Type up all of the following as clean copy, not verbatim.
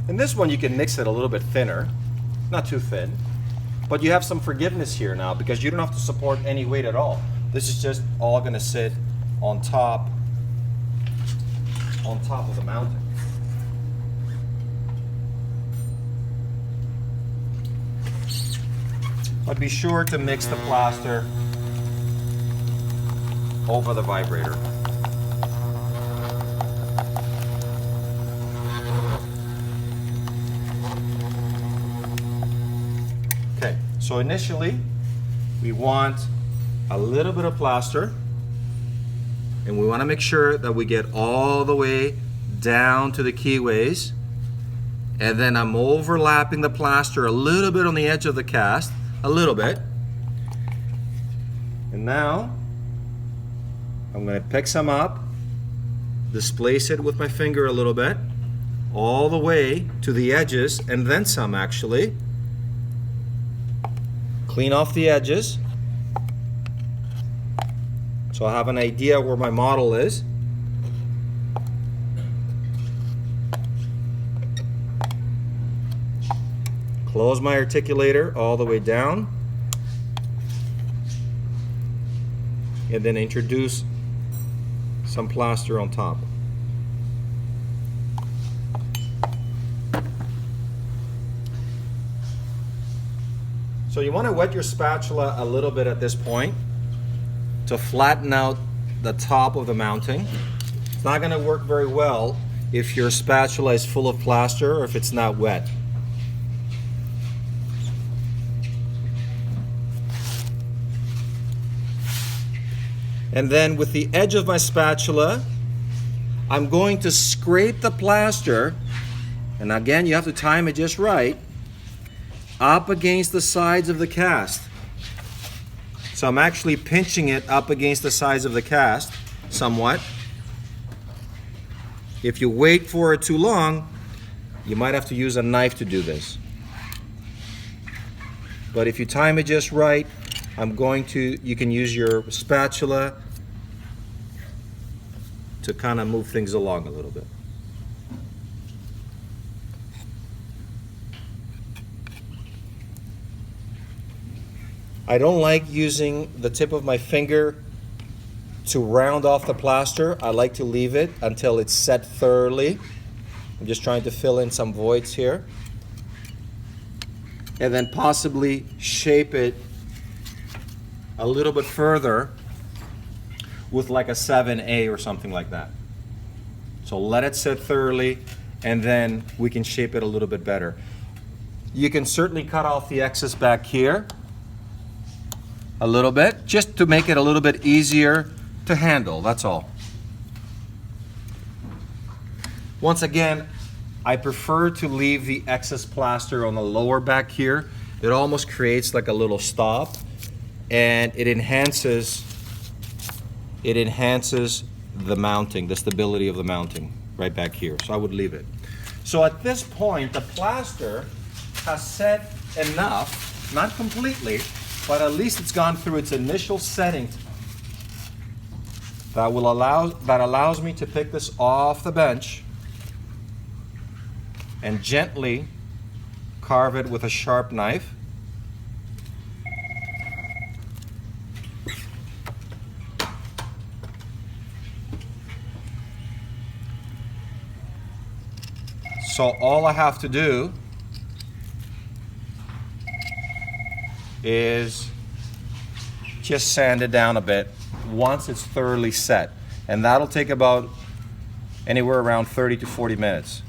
In this one you can mix it a little bit thinner, not too thin, but you have some forgiveness here now because you don't have to support any weight at all. This is just all going to sit on top of the mounting. But be sure to mix the plaster over the vibrator. Okay, so initially we want a little bit of plaster, and we want to make sure that we get all the way down to the keyways, and then I'm overlapping the plaster a little bit on the edge of the cast, a little bit. And now I'm going to pick some up, displace it with my finger a little bit, all the way to the edges, and then some actually. Clean off the edges, so I'll have an idea where my model is. Close my articulator all the way down, and then introduce some plaster on top. So you want to wet your spatula a little bit at this point to flatten out the top of the mounting. It's not going to work very well if your spatula is full of plaster or if it's not wet. And then with the edge of my spatula, I'm going to scrape the plaster, and again you have to time it just right, up against the sides of the cast. So I'm actually pinching it up against the sides of the cast somewhat. If you wait for it too long, you might have to use a knife to do this. But if you time it just right, you can use your spatula to kind of move things along a little bit. I don't like using the tip of my finger to round off the plaster. I like to leave it until it's set thoroughly. I'm just trying to fill in some voids here. And then possibly shape it a little bit further with like a 7A or something like that. So let it set thoroughly, and then we can shape it a little bit better. You can certainly cut off the excess back here a little bit, just to make it a little bit easier to handle, that's all. Once again, I prefer to leave the excess plaster on the lower back here. It almost creates like a little stop, and it enhances the mounting, the stability of the mounting right back here. So I would leave it. So at this point, the plaster has set enough, not completely, but at least it's gone through its initial setting that allows me to pick this off the bench and gently carve it with a sharp knife. So all I have to do is just sand it down a bit once it's thoroughly set, and that'll take about anywhere around 30 to 40 minutes.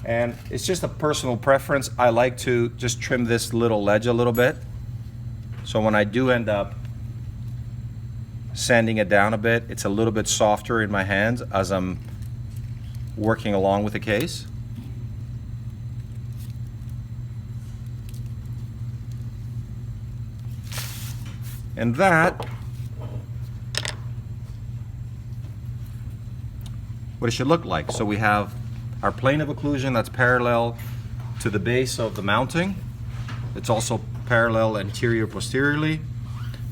And it's just a personal preference. I like to just trim this little ledge a little bit. So when I do end up sanding it down a bit, it's a little bit softer in my hands as I'm working along with the case. And that what it should look like. So we have our plane of occlusion that's parallel to the base of the mounting. It's also parallel anterior posteriorly.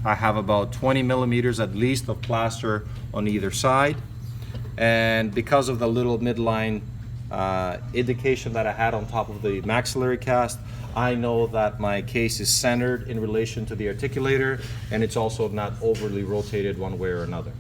I have about 20 millimeters at least of plaster on either side. And because of the little midline indication that I had on top of the maxillary cast, I know that my case is centered in relation to the articulator, and it's also not overly rotated one way or another.